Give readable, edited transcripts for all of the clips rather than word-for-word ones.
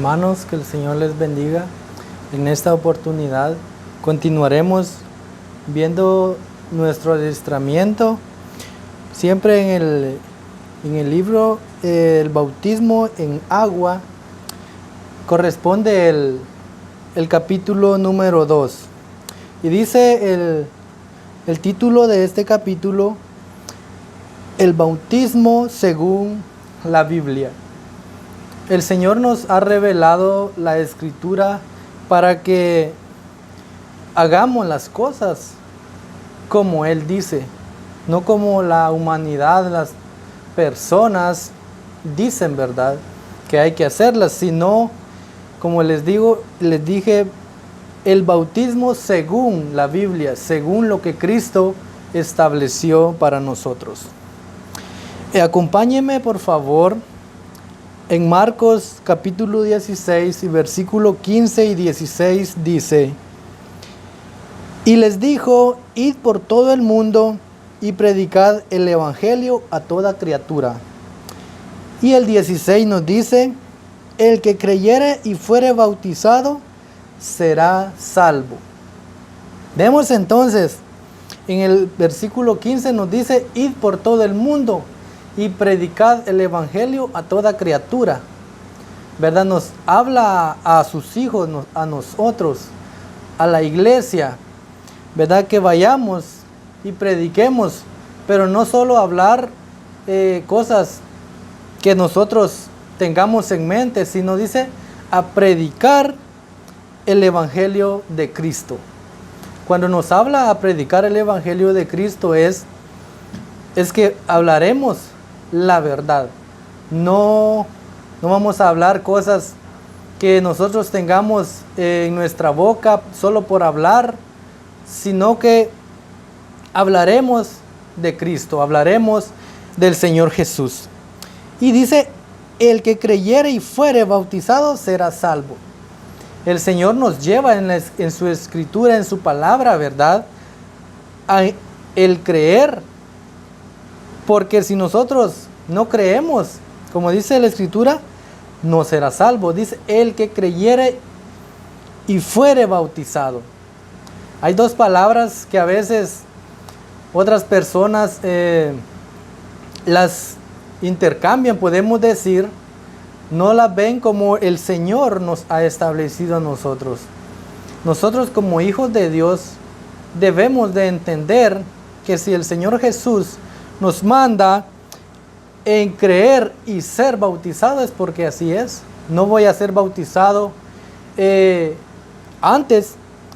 Hermanos, que el Señor les bendiga. En esta oportunidad continuaremos viendo nuestro adiestramiento siempre en el libro El bautismo en agua. Corresponde el capítulo número 2 y dice el título de este capítulo: el bautismo según la Biblia. El Señor nos ha revelado la Escritura para que hagamos las cosas como Él dice, no como la humanidad, las personas dicen, ¿verdad?, que hay que hacerlas, sino, como les dije, el bautismo según la Biblia, según lo que Cristo estableció para nosotros. Acompáñenme, por favor, en Marcos capítulo 16 y versículo 15 y 16 dice: y les dijo: id por todo el mundo y predicad el evangelio a toda criatura. Y el 16 nos dice: el que creyere y fuere bautizado será salvo. Vemos entonces, en el versículo 15 nos dice: id por todo el mundo y predicad el evangelio a toda criatura, ¿verdad? Nos habla a sus hijos, a nosotros, a la iglesia, ¿verdad? Que vayamos y prediquemos, pero no solo hablar cosas que nosotros tengamos en mente, sino dice a predicar el evangelio de Cristo. Cuando nos habla a predicar el evangelio de Cristo es que hablaremos la verdad. No vamos a hablar cosas que nosotros tengamos en nuestra boca solo por hablar, sino que hablaremos de Cristo, hablaremos del Señor Jesús. Y dice: el que creyere y fuere bautizado será salvo. El Señor nos lleva en su escritura, en su palabra, ¿verdad?, a el creer. Porque si nosotros no creemos, como dice la escritura, no será salvo. Dice: el que creyere y fuere bautizado. Hay dos palabras que a veces otras personas las intercambian, podemos decir, no las ven como el Señor nos ha establecido a nosotros. Nosotros, como hijos de Dios, debemos de entender que si el Señor Jesús nos manda en creer y ser bautizado, es porque así es. No voy a ser bautizado antes,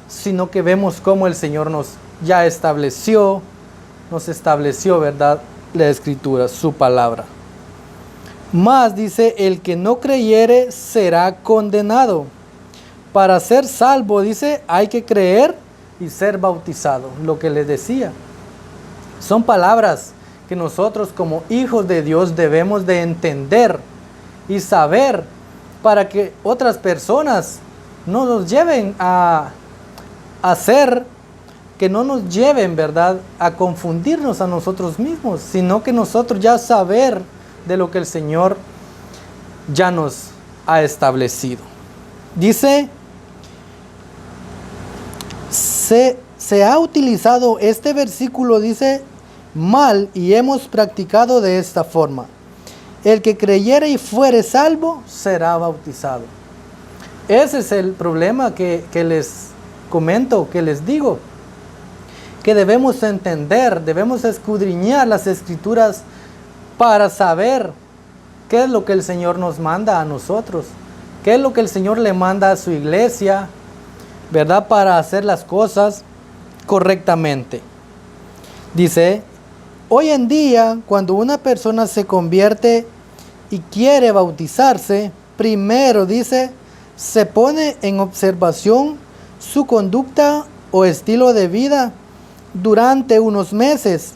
sino que vemos cómo el Señor nos estableció, ¿verdad?, la Escritura, su palabra. Más dice: el que no creyere será condenado. Para ser salvo, dice, hay que creer y ser bautizado. Lo que les decía, son palabras que nosotros como hijos de Dios debemos de entender y saber, para que otras personas no nos lleven a hacer, que no nos lleven, ¿verdad?, a confundirnos a nosotros mismos, sino que nosotros ya saber de lo que el Señor ya nos ha establecido. Dice, se ha utilizado este versículo, dice, mal, y hemos practicado de esta forma: el que creyere y fuere salvo será bautizado. Ese es el problema que les comento, que les digo, que debemos entender, debemos escudriñar las Escrituras para saber qué es lo que el Señor nos manda a nosotros, qué es lo que el Señor le manda a su iglesia, ¿verdad?, para hacer las cosas correctamente. Dice: hoy en día, cuando una persona se convierte y quiere bautizarse, primero, dice, se pone en observación su conducta o estilo de vida durante unos meses.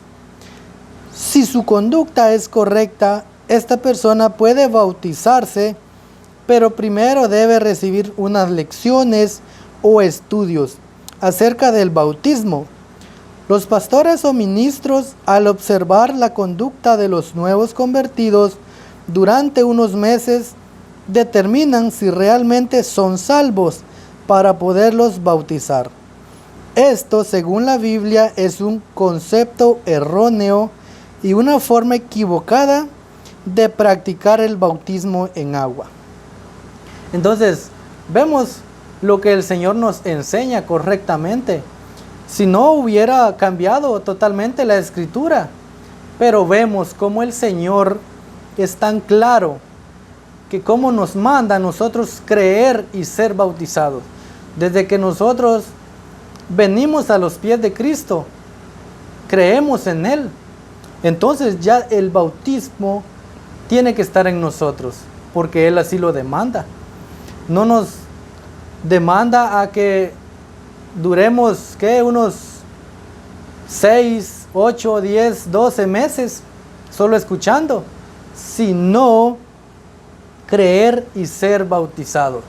Si su conducta es correcta, esta persona puede bautizarse, pero primero debe recibir unas lecciones o estudios acerca del bautismo. Los pastores o ministros, al observar la conducta de los nuevos convertidos durante unos meses, determinan si realmente son salvos para poderlos bautizar. Esto, según la Biblia, es un concepto erróneo y una forma equivocada de practicar el bautismo en agua. Entonces, vemos lo que el Señor nos enseña correctamente. Si no hubiera cambiado totalmente la Escritura, pero vemos cómo el Señor es tan claro que cómo nos manda a nosotros creer y ser bautizados. Desde que nosotros venimos a los pies de Cristo, creemos en Él, entonces ya el bautismo tiene que estar en nosotros, porque Él así lo demanda. No nos demanda a que duremos, unos 6, 8, 10, 12 meses solo escuchando, sino creer y ser bautizado.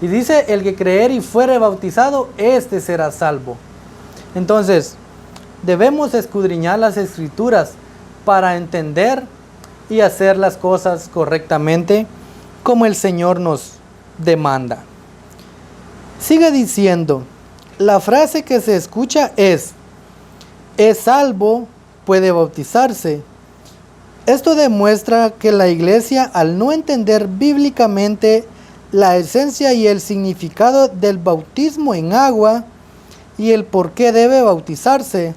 Y dice, el que creer y fuere bautizado, éste será salvo. Entonces, debemos escudriñar las Escrituras para entender y hacer las cosas correctamente como el Señor nos demanda. Sigue diciendo, la frase que se escucha es salvo, puede bautizarse. Esto demuestra que la iglesia, al no entender bíblicamente la esencia y el significado del bautismo en agua y el por qué debe bautizarse,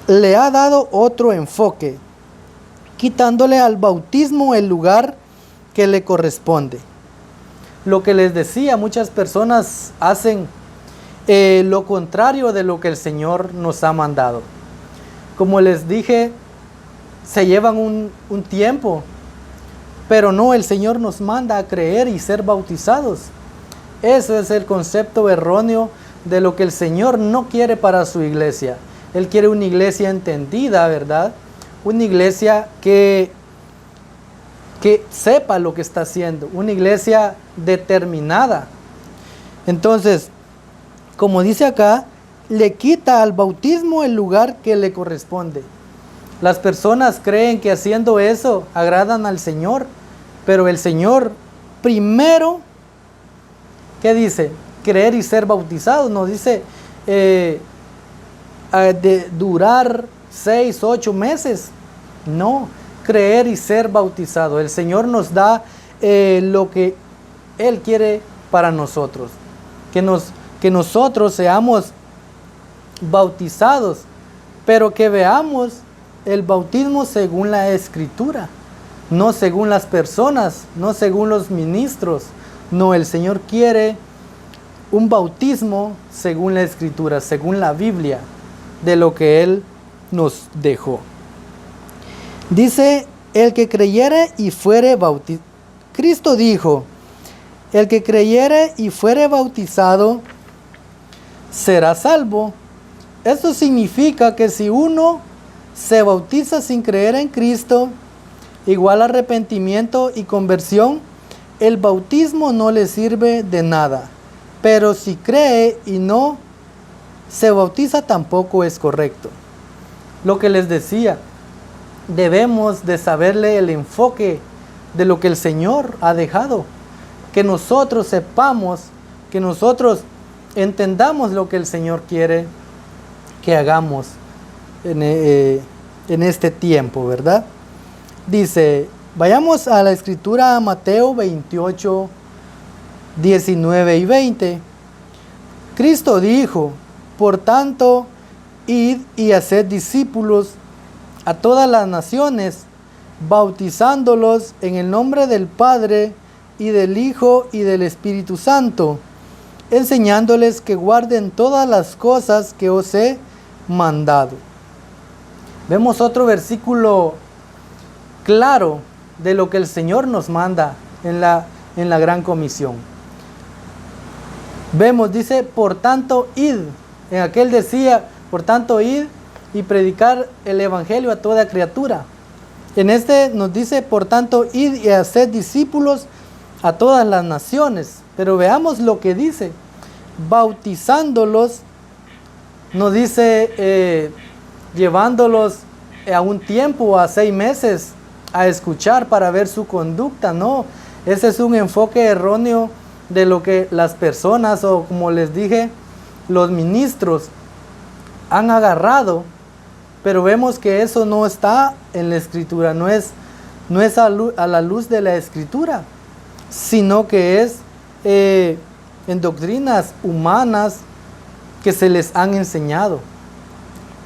le ha dado otro enfoque, quitándole al bautismo el lugar que le corresponde. Lo que les decía, muchas personas hacen lo contrario de lo que el Señor nos ha mandado. Como les dije, se llevan un tiempo, pero no, el Señor nos manda a creer y ser bautizados. Eso es el concepto erróneo de lo que el Señor no quiere para su iglesia. Él quiere una iglesia entendida, ¿verdad? Una iglesia que sepa lo que está haciendo, una iglesia determinada. Entonces, como dice acá, le quita al bautismo el lugar que le corresponde. Las personas creen que haciendo eso agradan al Señor, pero el Señor primero, ¿qué dice? Creer y ser bautizado. No dice de durar 6, 8 meses. No, creer y ser bautizado. El Señor nos da lo que Él quiere para nosotros. Que nosotros seamos bautizados, pero que veamos el bautismo según la Escritura, no según las personas, no según los ministros. No, el Señor quiere un bautismo según la Escritura, según la Biblia, de lo que Él nos dejó. Dice, el que creyere y fuere bautizado. Cristo dijo, el que creyere y fuere bautizado será salvo. Esto significa que si uno se bautiza sin creer en Cristo, igual arrepentimiento y conversión, el bautismo no le sirve de nada. Pero si cree y no se bautiza, tampoco es correcto. Lo que les decía, debemos de saberle el enfoque de lo que el Señor ha dejado. Que nosotros sepamos, que nosotros entendamos lo que el Señor quiere que hagamos en este tiempo, ¿verdad? Dice, vayamos a la Escritura, a Mateo 28, 19 y 20. Cristo dijo, por tanto, id y haced discípulos a todas las naciones, bautizándolos en el nombre del Padre y del Hijo y del Espíritu Santo, enseñándoles que guarden todas las cosas que os he mandado. Vemos otro versículo claro de lo que el Señor nos manda en la gran comisión. Vemos, dice, por tanto, id. En aquel decía, por tanto, id y predicar el evangelio a toda criatura. En este nos dice, por tanto, id y haced discípulos a todas las naciones. Pero veamos lo que dice, bautizándolos. No dice llevándolos a un tiempo, a 6 meses, a escuchar para ver su conducta. No, Ese es un enfoque erróneo de lo que las personas, o como les dije, los ministros han agarrado, pero vemos que eso no está en la Escritura, no es a la luz de la Escritura, sino que es en doctrinas humanas que se les han enseñado.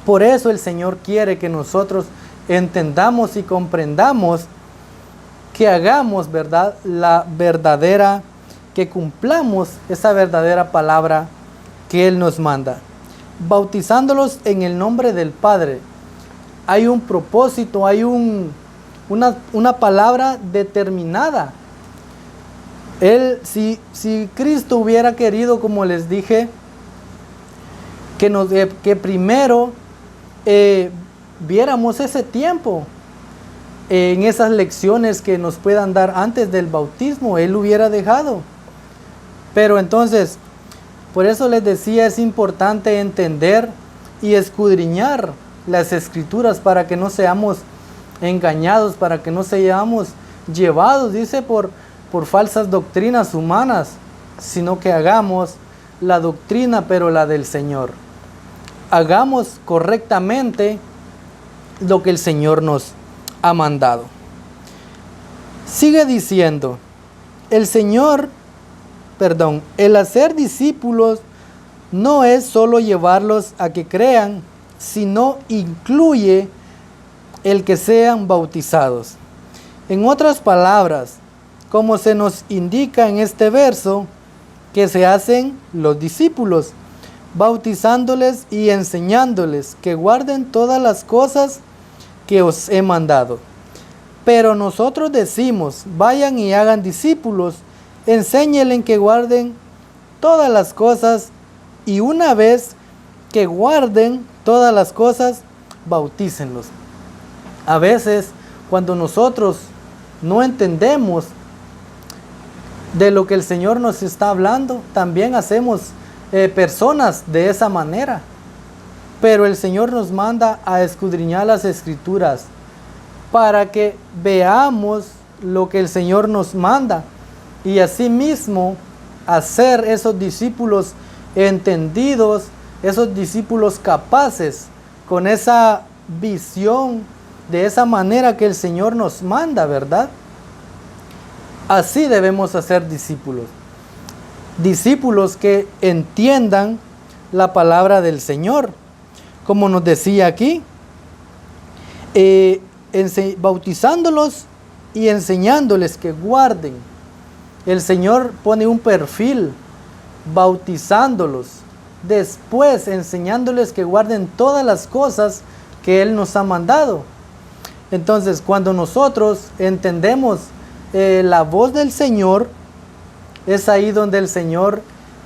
Por eso el Señor quiere que nosotros entendamos y comprendamos, que hagamos, ¿verdad?, que cumplamos esa verdadera palabra que Él nos manda. Bautizándolos en el nombre del Padre. Hay un propósito, hay una palabra determinada. Si Cristo hubiera querido, como les dije, que primero viéramos ese tiempo en esas lecciones que nos puedan dar antes del bautismo, Él hubiera dejado. Pero entonces, por eso les decía, es importante entender y escudriñar las Escrituras para que no seamos engañados, para que no seamos llevados, dice, por falsas doctrinas humanas, sino que hagamos la doctrina, pero la del Señor. Hagamos correctamente lo que el Señor nos ha mandado. Sigue diciendo, el hacer discípulos no es solo llevarlos a que crean, sino incluye el que sean bautizados. En otras palabras, como se nos indica en este verso, que se hacen los discípulos, bautizándoles y enseñándoles que guarden todas las cosas que os he mandado. Pero nosotros decimos, vayan y hagan discípulos, enséñenles que guarden todas las cosas, y una vez que guarden todas las cosas, bautícenlos. A veces, cuando nosotros no entendemos de lo que el Señor nos está hablando, también hacemos personas de esa manera. Pero el Señor nos manda a escudriñar las Escrituras para que veamos lo que el Señor nos manda, y asimismo hacer esos discípulos entendidos, esos discípulos capaces, con esa visión, de esa manera que el Señor nos manda, ¿verdad? Así debemos hacer discípulos. Discípulos que entiendan la palabra del Señor. Como nos decía aquí, bautizándolos y enseñándoles que guarden. El Señor pone un perfil bautizándolos, después enseñándoles que guarden todas las cosas que Él nos ha mandado. Entonces, cuando nosotros entendemos la voz del Señor, es ahí donde el Señor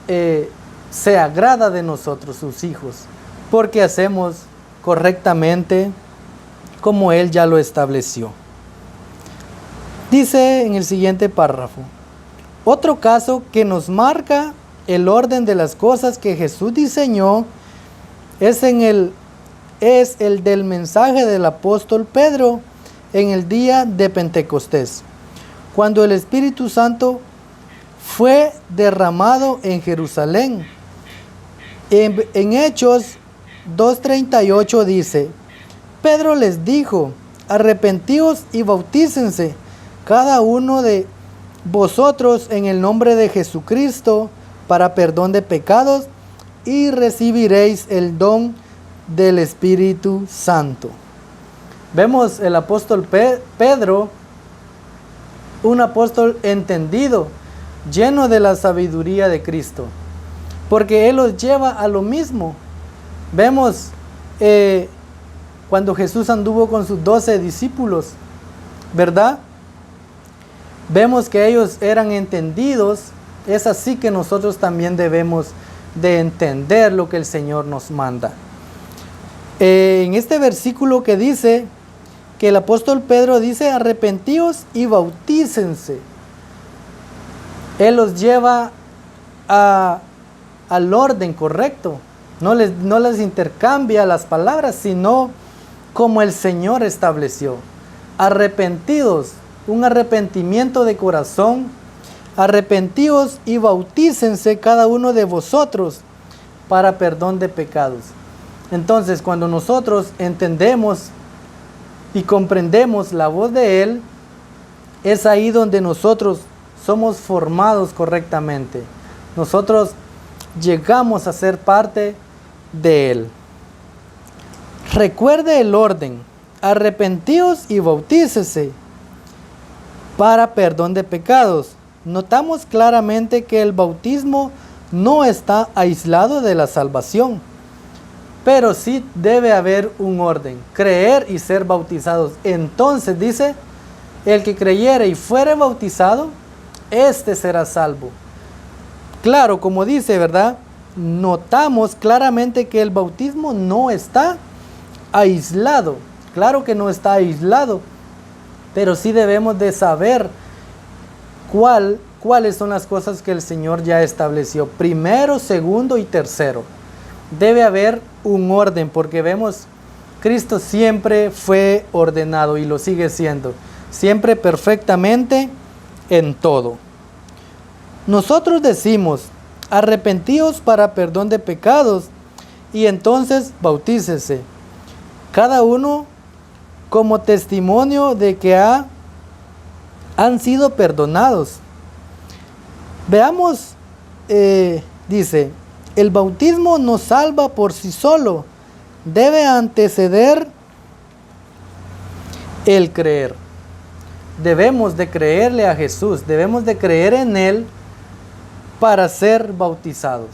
se agrada de nosotros, sus hijos, porque hacemos correctamente como Él ya lo estableció. Dice en el siguiente párrafo, otro caso que nos marca el orden de las cosas que Jesús diseñó es el del mensaje del apóstol Pedro en el día de Pentecostés, cuando el Espíritu Santo fue derramado en Jerusalén. En Hechos 2:38 dice, Pedro les dijo, arrepentíos y bautícense cada uno de vosotros en el nombre de Jesucristo para perdón de pecados, y recibiréis el don del Espíritu Santo. Vemos el apóstol Pedro, un apóstol entendido, lleno de la sabiduría de Cristo, porque Él los lleva a lo mismo. Vemos cuando Jesús anduvo con sus 12 discípulos, ¿verdad? Vemos que ellos eran entendidos. Es así que nosotros también debemos de entender lo que el Señor nos manda. En este versículo que dice, que el apóstol Pedro dice, arrepentíos y bautícense. Él los lleva al orden correcto. No les intercambia las palabras, sino como el Señor estableció. Arrepentidos, un arrepentimiento de corazón. Arrepentíos y bautícense cada uno de vosotros para perdón de pecados. Entonces, cuando nosotros entendemos y comprendemos la voz de Él, es ahí donde nosotros somos formados correctamente. Nosotros llegamos a ser parte de Él. Recuerde el orden: arrepentíos y bautícese para perdón de pecados. Notamos claramente que el bautismo no está aislado de la salvación, pero sí debe haber un orden: creer y ser bautizados. Entonces dice, el que creyere y fuere bautizado, éste será salvo. Claro, como dice, ¿verdad? Notamos claramente que el bautismo no está aislado. Claro que no está aislado, pero sí debemos de saber cuáles son las cosas que el Señor ya estableció. Primero, segundo y tercero. Debe haber un orden, porque vemos, Cristo siempre fue ordenado y lo sigue siendo. Siempre perfectamente en todo. Nosotros decimos, arrepentíos para perdón de pecados y entonces bautícese. Cada uno como testimonio de que han sido perdonados. Veamos, dice, el bautismo no salva por sí solo, debe anteceder el creer. Debemos de creerle a Jesús, debemos de creer en Él para ser bautizados.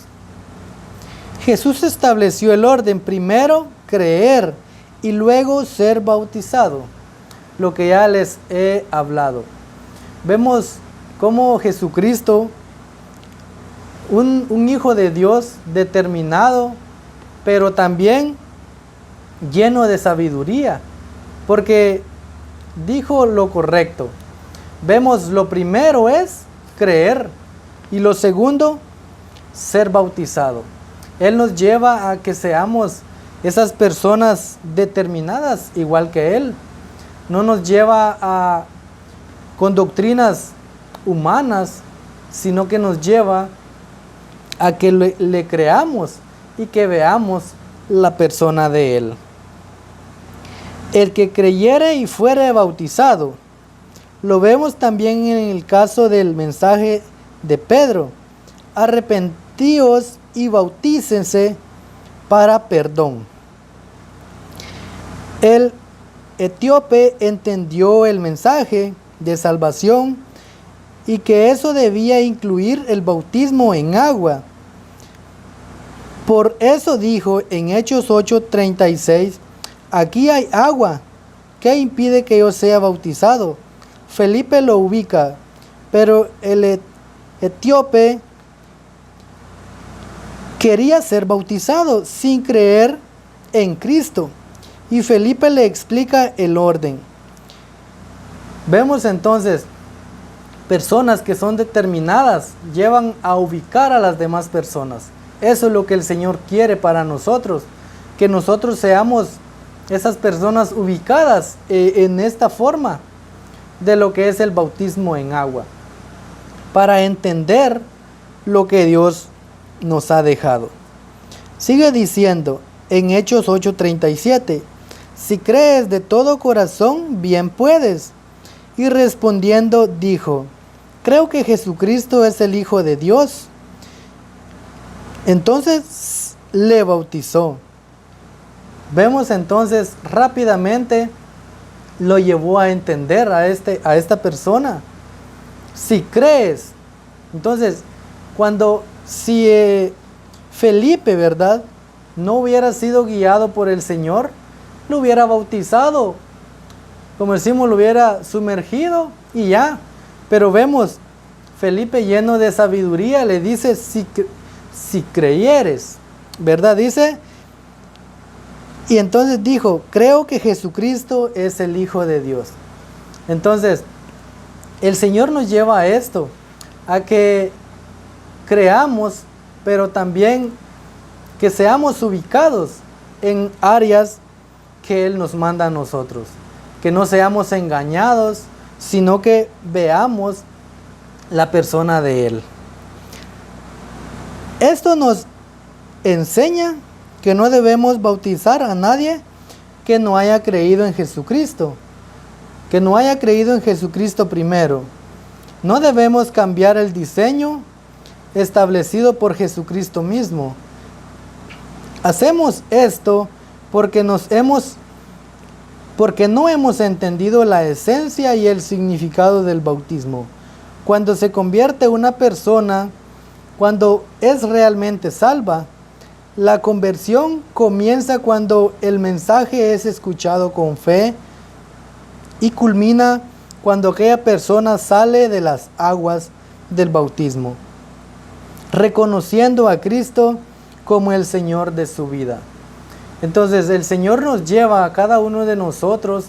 Jesús estableció el orden: primero creer y luego ser bautizado, lo que ya les he hablado. Vemos cómo Jesucristo, un hijo de Dios determinado, pero también lleno de sabiduría, porque dijo lo correcto. Vemos, lo primero es creer y lo segundo, ser bautizado. Él nos lleva a que seamos esas personas determinadas igual que Él. No nos lleva con doctrinas humanas, sino que nos lleva a que le creamos y que veamos la persona de Él. El que creyere y fuere bautizado. Lo vemos también en el caso del mensaje de Pedro: arrepentíos y bautícense para perdón. El etíope entendió el mensaje de salvación y que eso debía incluir el bautismo en agua. Por eso dijo en Hechos 8:36, aquí hay agua, ¿qué impide que yo sea bautizado? Felipe lo ubica, pero el etíope quería ser bautizado sin creer en Cristo, y Felipe le explica el orden. Vemos entonces personas que son determinadas, llevan a ubicar a las demás personas. Eso es lo que el Señor quiere para nosotros, que nosotros seamos esas personas ubicadas en esta forma de lo que es el bautismo en agua, para entender lo que Dios nos ha dejado. Sigue diciendo en Hechos 8:37, si crees de todo corazón, bien puedes. Y respondiendo dijo, creo que Jesucristo es el Hijo de Dios. Entonces le bautizó. Vemos entonces rápidamente lo llevó a entender a esta persona. Si crees, entonces si Felipe, ¿verdad?, no hubiera sido guiado por el Señor, lo hubiera bautizado, como decimos, lo hubiera sumergido y ya. Pero vemos, Felipe, lleno de sabiduría, le dice, si creyeres, ¿verdad? Dice, y entonces dijo, creo que Jesucristo es el Hijo de Dios. Entonces, el Señor nos lleva a esto, a que creamos, pero también que seamos ubicados en áreas que Él nos manda a nosotros. Que no seamos engañados sino que veamos la persona de Él. Esto nos enseña que no debemos bautizar a nadie que no haya creído en Jesucristo, que no haya creído en Jesucristo primero. No debemos cambiar el diseño establecido por Jesucristo mismo. Hacemos esto porque no hemos entendido la esencia y el significado del bautismo. Cuando se convierte una persona, cuando es realmente salva, la conversión comienza cuando el mensaje es escuchado con fe y culmina cuando aquella persona sale de las aguas del bautismo, reconociendo a Cristo como el Señor de su vida. Entonces el Señor nos lleva a cada uno de nosotros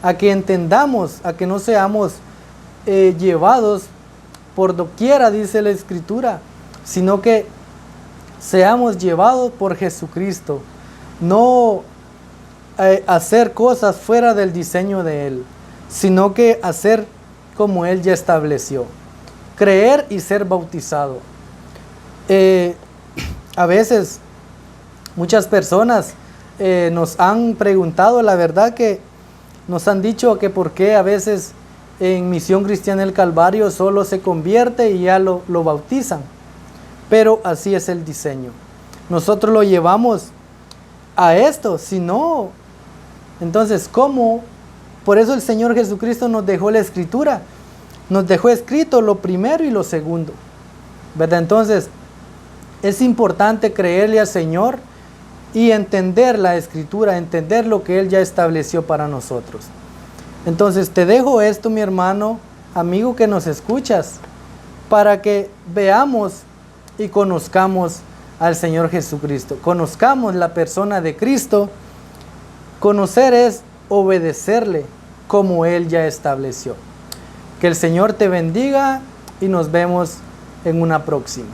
a que entendamos, a que no seamos llevados por doquiera, dice la Escritura, sino que seamos llevados por Jesucristo, no hacer cosas fuera del diseño de Él, sino que hacer como Él ya estableció, creer y ser bautizado. A veces muchas personas nos han preguntado, la verdad que nos han dicho que por qué a veces en Misión Cristiana del Calvario solo se convierte y ya lo bautizan. Pero así es el diseño. Nosotros lo llevamos a esto, si no, entonces ¿cómo? Por eso el Señor Jesucristo nos dejó la Escritura, nos dejó escrito lo primero y lo segundo, ¿verdad? Entonces es importante creerle al Señor y entender la Escritura, entender lo que Él ya estableció para nosotros. Entonces te dejo esto, mi hermano, amigo que nos escuchas, para que veamos y conozcamos al Señor Jesucristo. Conozcamos la persona de Cristo. Conocer es obedecerle como Él ya estableció. Que el Señor te bendiga y nos vemos en una próxima.